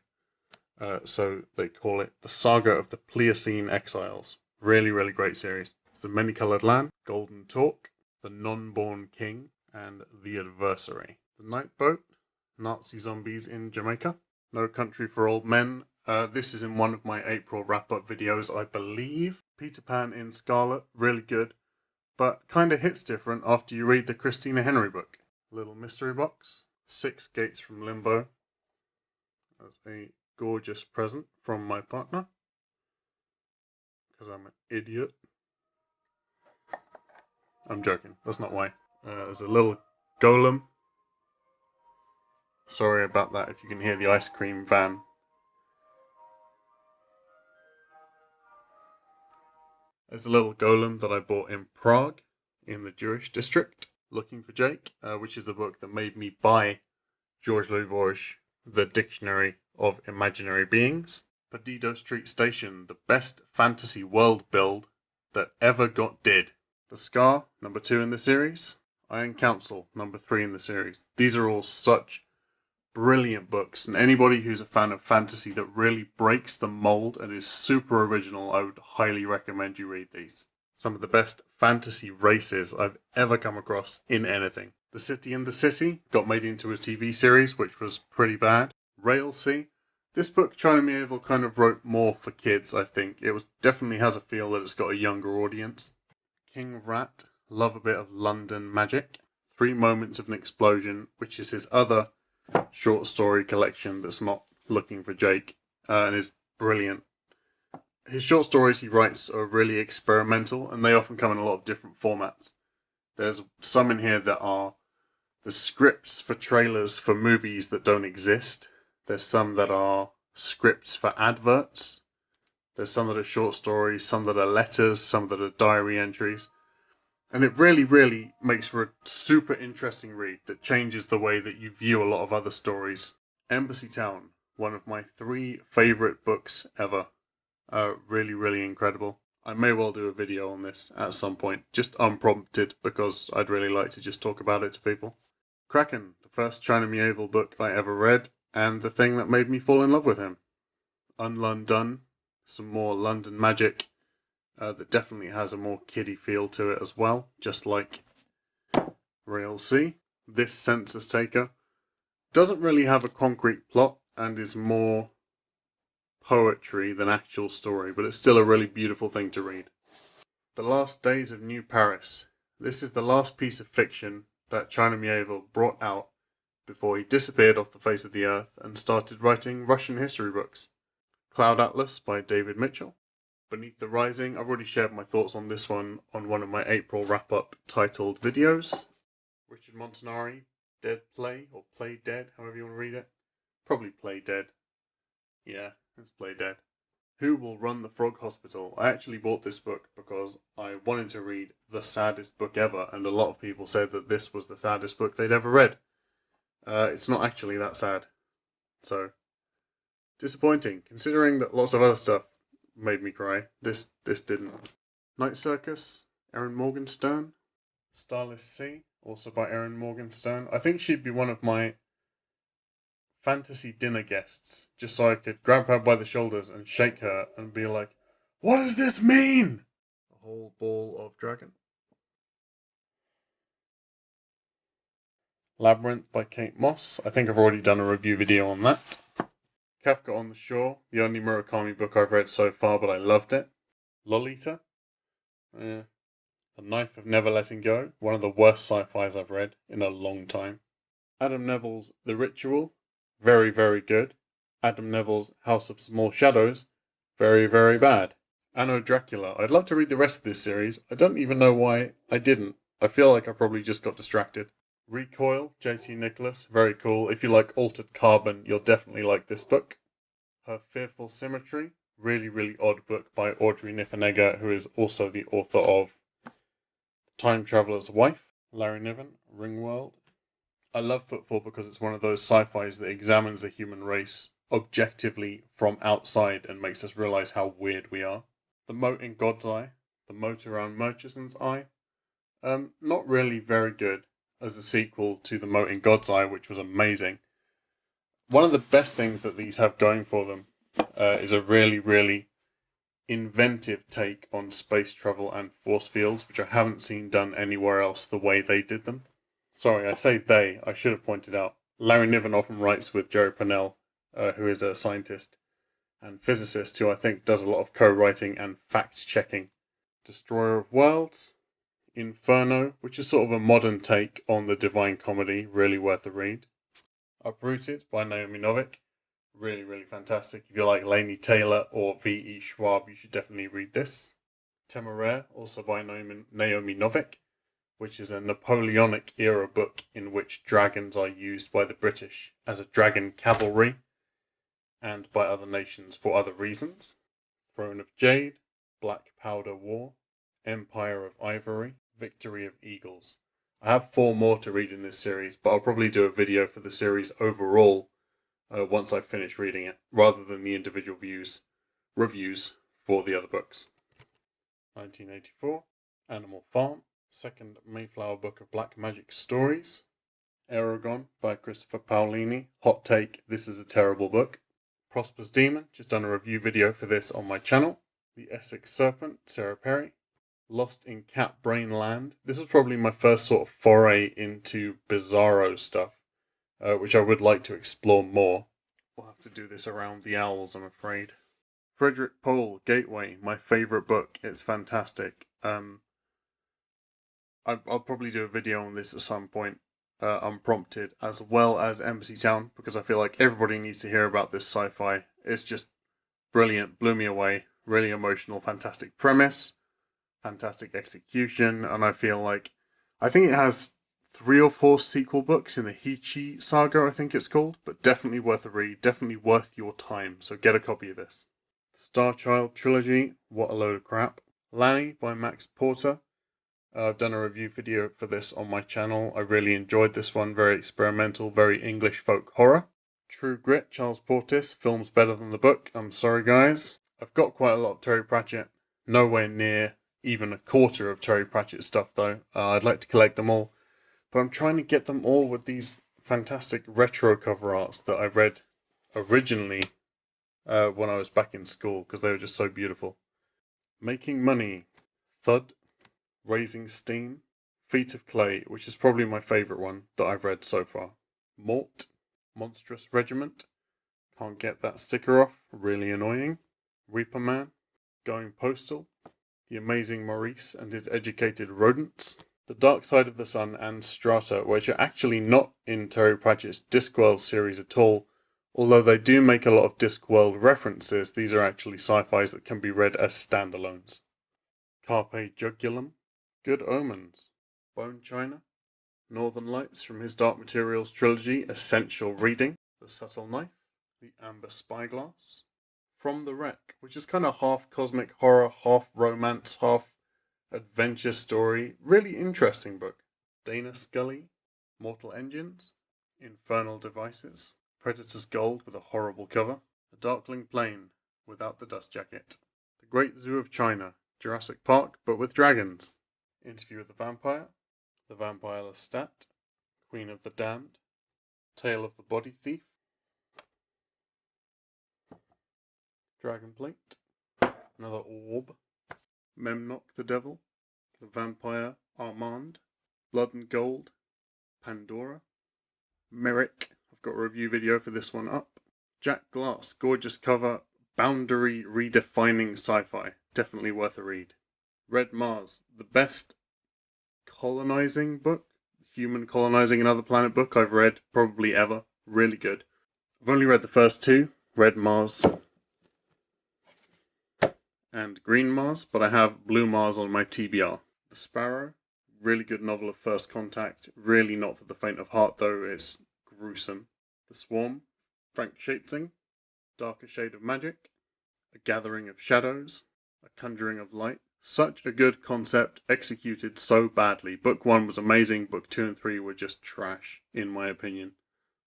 So they call it The Saga of the Pliocene Exiles. Really, really great series. It's The Many-Coloured Land, Golden Talk, The Non-Born King, and The Adversary. The Night Boat, Nazi Zombies in Jamaica, No Country for Old Men. This is in one of my April wrap-up videos, I believe. Peter Pan in Scarlet, really good, but kind of hits different after you read the Christina Henry book. Little Mystery Box, 6 Gates from Limbo, as a gorgeous present from my partner. because I'm an idiot. I'm joking, that's not why. There's a little golem. Sorry about that if you can hear the ice cream van. There's a little golem that I bought in Prague, in the Jewish district, Looking for Jake, which is the book that made me buy Georges Louis, The Dictionary of Imaginary Beings. Perdido Street Station, the best fantasy world build that ever got did. The Scar, number 2 in the series. Iron Council, number 3 in the series. These are all such brilliant books, and anybody who's a fan of fantasy that really breaks the mold and is super original, I would highly recommend you read these. Some of the best fantasy races I've ever come across in anything. The City in the City got made into a TV series, which was pretty bad. Railsea. This book, China Medieval, kind of wrote more for kids, I think. It definitely has a feel that it's got a younger audience. King Rat. Love a bit of London magic. 3 Moments of an Explosion, which is his other short story collection that's not Looking for Jake, and is brilliant. His short stories he writes are really experimental, and they often come in a lot of different formats. There's some in here that are the scripts for trailers for movies that don't exist. There's some that are scripts for adverts. There's some that are short stories, some that are letters, some that are diary entries. And it really, really makes for a super interesting read that changes the way that you view a lot of other stories. Embassy Town, one of my 3 favourite books ever. Really, really incredible. I may well do a video on this at some point, just unprompted, because I'd really like to just talk about it to people. Kraken, the first China Medieval book I ever read, and the thing that made me fall in love with him. Unlundone, some more London magic. That definitely has a more kiddie feel to it as well, just like Railsea. This Census Taker doesn't really have a concrete plot and is more poetry than actual story, but it's still a really beautiful thing to read. The Last Days of New Paris. This is the last piece of fiction that China Medieval brought out before he disappeared off the face of the earth and started writing Russian history books. Cloud Atlas by David Mitchell. Beneath the Rising, I've already shared my thoughts on this one on one of my April wrap-up titled videos. Richard Montanari, Dead Play, or Play Dead, however you want to read it. Probably Play Dead. Yeah, let's Play Dead. Who Will Run the Frog Hospital? I actually bought this book because I wanted to read the saddest book ever, and a lot of people said that this was the saddest book they'd ever read. It's not actually that sad. So, disappointing, considering that lots of other stuff made me cry. This didn't. Night Circus, Erin Morgenstern. Starless Sea, also by Erin Morgenstern. I think she'd be one of my fantasy dinner guests, just so I could grab her by the shoulders and shake her and be like, what does this mean? A whole ball of dragon. Labyrinth by Kate Moss. I think I've already done a review video on that. Kafka on the Shore, the only Murakami book I've read so far, but I loved it. Lolita. The Knife of Never Letting Go, one of the worst sci-fis I've read in a long time. Adam Neville's The Ritual, very, very good. Adam Neville's House of Small Shadows, very, very bad. Anno Dracula. I'd love to read the rest of this series. I don't even know why I didn't. I feel like I probably just got distracted. Recoil, J.T. Nicholas, very cool. If you like Altered Carbon, you'll definitely like this book. Her Fearful Symmetry, really, really odd book by Audrey Niffenegger, who is also the author of Time Traveler's Wife. Larry Niven, Ringworld. I love Footfall because it's one of those sci-fis that examines the human race objectively from outside and makes us realize how weird we are. The Moat in God's Eye, The Moat Around Murchison's Eye. Not really very good as a sequel to The Moat in God's Eye, which was amazing. One of the best things that these have going for them is a really, really inventive take on space travel and force fields, which I haven't seen done anywhere else the way they did them. Sorry, I say they. I should have pointed out. Larry Niven often writes with Jerry Pournelle, who is a scientist and physicist who I think does a lot of co-writing and fact-checking. Destroyer of Worlds. Inferno, which is sort of a modern take on the Divine Comedy, really worth a read. Uprooted by Naomi Novik. Really, really fantastic. If you like Laini Taylor or V.E. Schwab, you should definitely read this. Temeraire, also by Naomi Novik, which is a Napoleonic era book in which dragons are used by the British as a dragon cavalry and by other nations for other reasons. Throne of Jade, Black Powder War, Empire of Ivory, Victory of Eagles. I have 4 more to read in this series, but I'll probably do a video for the series overall once I've finished reading it, rather than the individual reviews for the other books. 1984, Animal Farm, second Mayflower Book of Black Magic Stories. Aragon by Christopher Paolini. Hot take, this is a terrible book. Prosper's Demon, just done a review video for this on my channel. The Essex Serpent, Sarah Perry. Lost in Cat Brain Land. This was probably my first sort of foray into bizarro stuff, which I would like to explore more. We'll have to do this around the owls, I'm afraid. Frederick Pohl, Gateway, my favourite book. It's fantastic. I'll probably do a video on this at some point, unprompted, as well as Embassy Town, because I feel like everybody needs to hear about this sci-fi. It's just brilliant, blew me away, really emotional, fantastic premise, fantastic execution, and I think it has 3 or 4 sequel books in the Hichi saga, I think it's called, but definitely worth a read, definitely worth your time, so get a copy of this. Starchild Trilogy, what a load of crap. Lanny by Max Porter. I've done a review video for this on my channel. I really enjoyed this one, very experimental, very English folk horror. True Grit, Charles Portis, film's better than the book, I'm sorry guys. I've got quite a lot of Terry Pratchett, nowhere near even a quarter of Terry Pratchett stuff though. I'd like to collect them all, but I'm trying to get them all with these fantastic retro cover arts that I read originally when I was back in school, because they were just so beautiful. Making Money, Thud, Raising Steam, Feet of Clay, which is probably my favourite one that I've read so far. Mort, Monstrous Regiment, can't get that sticker off, really annoying. Reaper Man, Going Postal, The Amazing Maurice and His Educated Rodents, The Dark Side of the Sun and Strata, which are actually not in Terry Pratchett's Discworld series at all. Although they do make a lot of Discworld references, these are actually sci-fis that can be read as standalones. Carpe Jugulum, Good Omens, Bone China, Northern Lights from his Dark Materials trilogy, essential reading. The Subtle Knife, The Amber Spyglass, From the Wreck, which is kind of half cosmic horror, half romance, half adventure story. Really interesting book. Dana Scully, Mortal Engines, Infernal Devices, Predator's Gold with a horrible cover, A Darkling Plain without the dust jacket, The Great Zoo of China, Jurassic Park but with dragons, Interview with the Vampire, The Vampire Lestat, Queen of the Damned, Tale of the Body Thief, Dragon Plate, Another Orb, Memnock the Devil, The Vampire Armand, Blood and Gold, Pandora, Merrick, I've got a review video for this one up, Jack Glass, gorgeous cover, boundary redefining sci-fi, definitely worth a read. Red Mars, the best colonizing book, human colonizing another planet book I've read probably ever, really good. I've only read the first 2, Red Mars and Green Mars, but I have Blue Mars on my TBR. The Sparrow, really good novel of first contact, really not for the faint of heart though, it's gruesome. The Swarm, Frank Shapesing, Darker Shade of Magic, A Gathering of Shadows, A Conjuring of Light. Such a good concept, executed so badly. Book 1 was amazing, book 2 and 3 were just trash, in my opinion.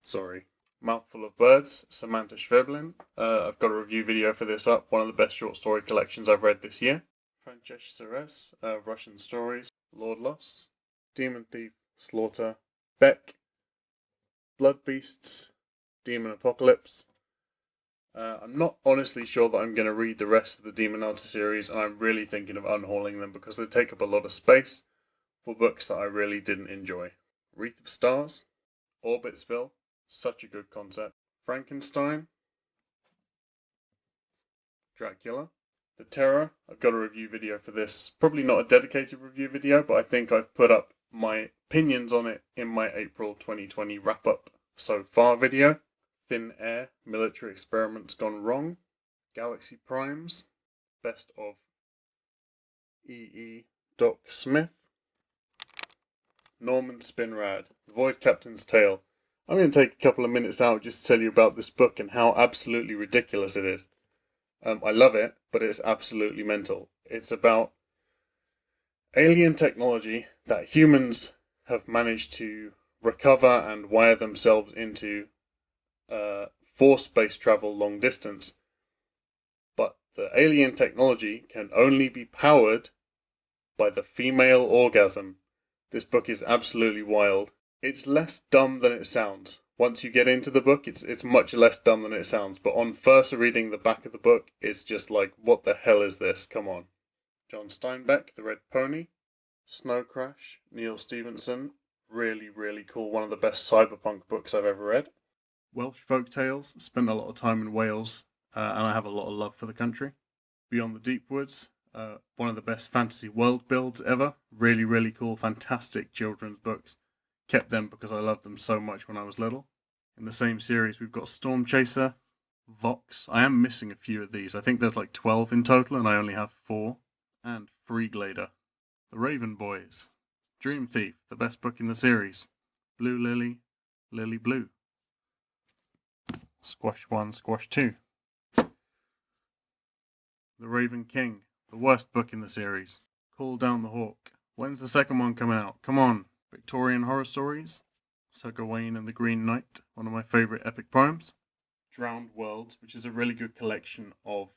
Sorry. Mouthful of Birds, Samantha Schweblin. I've got a review video for this up, one of the best short story collections I've read this year. Francesca Ceres, Russian Stories, Lord Lost, Demon Thief, Slaughter, Beck, Blood Beasts, Demon Apocalypse. I'm not honestly sure that I'm going to read the rest of the Demon Hunter series, and I'm really thinking of unhauling them because they take up a lot of space for books that I really didn't enjoy. Wreath of Stars, Orbitsville, such a good concept. Frankenstein, Dracula, The Terror. I've got a review video for this. Probably not a dedicated review video, but I think I've put up my opinions on it in my April 2020 wrap-up so far video. Thin Air, Military Experiments Gone Wrong, Galaxy Primes, Best of E. Doc Smith, Norman Spinrad, The Void Captain's Tale. I'm going to take a couple of minutes out just to tell you about this book and how absolutely ridiculous it is. I love it, but it's absolutely mental. It's about alien technology that humans have managed to recover and wire themselves into for space travel long distance. But the alien technology can only be powered by the female orgasm. This book is absolutely wild. It's less dumb than it sounds. Once you get into the book, it's much less dumb than it sounds. But on first reading the back of the book, it's just like, what the hell is this? Come on. John Steinbeck, The Red Pony, Snow Crash, Neil Stevenson. Really, really cool. One of the best cyberpunk books I've ever read. Welsh Folk Tales. Spent a lot of time in Wales, and I have a lot of love for the country. Beyond the Deep Woods. One of the best fantasy world builds ever. Really, really cool, fantastic children's books. Kept them because I loved them so much when I was little. In the same series, we've got Storm Chaser, Vox. I am missing a few of these. I think there's like 12 in total, and I only have 4. And Freeglader. The Raven Boys. Dream Thief, the best book in the series. Blue Lily, Lily Blue. Squash 1, Squash 2. The Raven King, the worst book in the series. Call Down the Hawk. When's the second one coming out? Come on. Victorian Horror Stories. Sir Gawain and the Green Knight, one of my favourite epic poems. Drowned Worlds, which is a really good collection of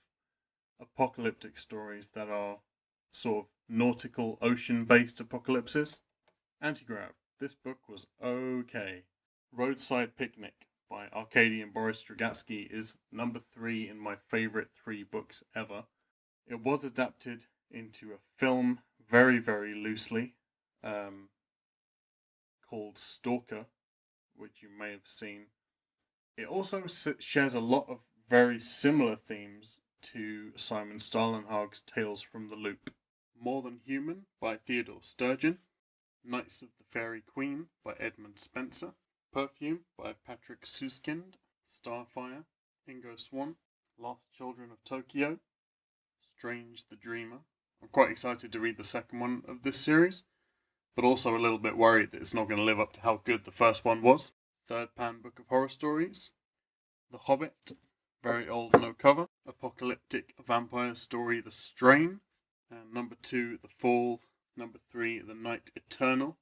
apocalyptic stories that are sort of nautical, ocean-based apocalypses. Antigrav. This book was okay. Roadside Picnic by Arkady and Boris Strugatsky is number 3 in my favourite 3 books ever. It was adapted into a film very, very loosely, called Stalker, which you may have seen. It also shares a lot of very similar themes to Simon Stalenhag's Tales from the Loop. More Than Human by Theodore Sturgeon. Knights of the Fairy Queen by Edmund Spencer. Perfume by Patrick Suskind. Starfire, Ingo Swann. Last Children of Tokyo. Strange the Dreamer. I'm quite excited to read the second one of this series, but also a little bit worried that it's not going to live up to how good the first one was. Third Pan Book of Horror Stories. The Hobbit, very old, no cover. Apocalyptic vampire story, The Strain. And number 2, The Fall. Number 3, The Night Eternal.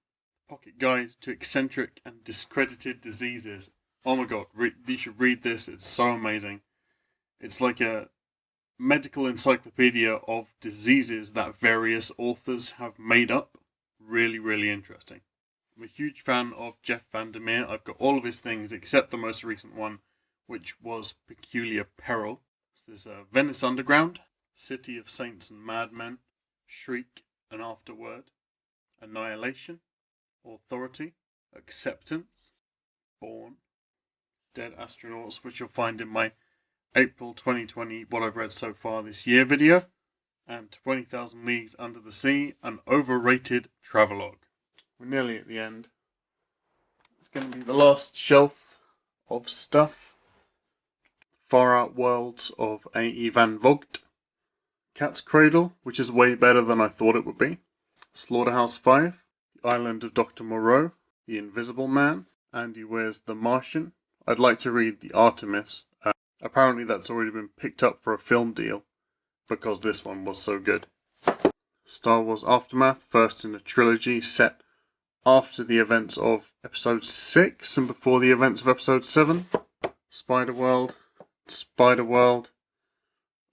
Pocket Guide to Eccentric and Discredited Diseases. Oh my god, you should read this, it's so amazing. It's like a medical encyclopedia of diseases that various authors have made up. Really, really interesting. I'm a huge fan of Jeff Vandermeer. I've got all of his things except the most recent one, which was Peculiar Peril. So there's Venice Underground, City of Saints and Madmen, Shriek and Afterword, Annihilation, Authority, Acceptance, Born, Dead Astronauts, which you'll find in my April 2020 What I've Read So Far This Year video, and 20,000 Leagues Under the Sea, an overrated travelogue. We're nearly at the end. It's going to be the last shelf of stuff. Far Out Worlds of A.E. Van Vogt. Cat's Cradle, which is way better than I thought it would be. Slaughterhouse 5. The Island of Dr. Moreau. The Invisible Man. Andy Weir's The Martian. I'd like to read The Artemis. Apparently that's already been picked up for a film deal because this one was so good. Star Wars Aftermath, first in a trilogy set after the events of Episode 6 and before the events of Episode 7. Spider-World.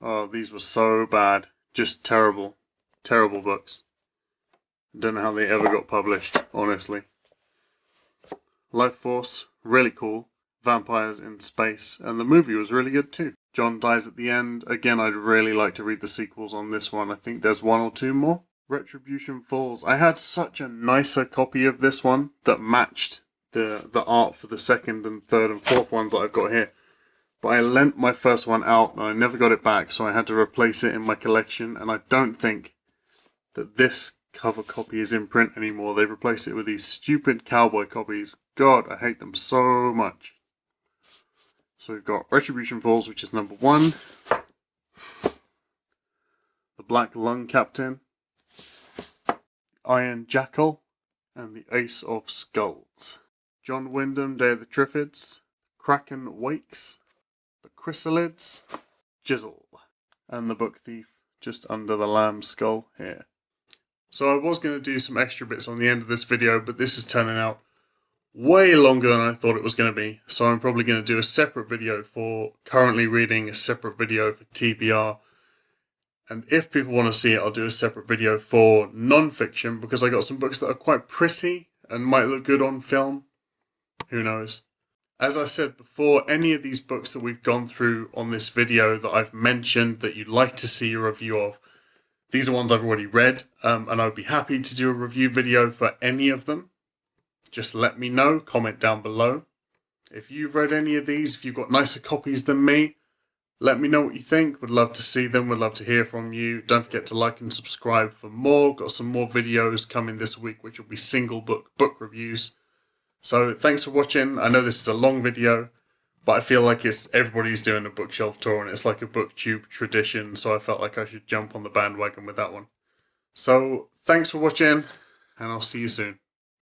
Oh, these were so bad. Just terrible. Terrible books. Don't know how they ever got published, honestly. Life Force, really cool. Vampires in space, and the movie was really good too. John dies at the end. Again, I'd really like to read the sequels on this one. I think there's 1 or 2 more. Retribution Falls. I had such a nicer copy of this one that matched the art for the second and third and fourth ones that I've got here. But I lent my first one out and I never got it back, so I had to replace it in my collection, and I don't think that this cover copy is in print anymore. They've replaced it with these stupid cowboy copies. God, I hate them so much. So we've got Retribution Falls, which is number 1. The Black Lung Captain, Iron Jackal, and the Ace of Skulls. John Wyndham, Day of the Triffids, Kraken Wakes, the Chrysalids, Jizzle, and the Book Thief just under the lamb's skull here. So I was going to do some extra bits on the end of this video, but this is turning out way longer than I thought it was going to be. So I'm probably going to do a separate video for currently reading, a separate video for TBR. And if people want to see it, I'll do a separate video for non-fiction, because I got some books that are quite pretty and might look good on film. Who knows? As I said before, any of these books that we've gone through on this video that I've mentioned that you'd like to see a review of, these are ones I've already read, and I'd be happy to do a review video for any of them. Just let me know, comment down below. If you've read any of these, if you've got nicer copies than me, let me know what you think. Would love to see them, would love to hear from you. Don't forget to like and subscribe for more. Got some more videos coming this week, which will be single book reviews. So thanks for watching. I know this is a long video, but I feel like everybody's doing a bookshelf tour and it's like a booktube tradition, so I felt like I should jump on the bandwagon with that one. So thanks for watching, and I'll see you soon.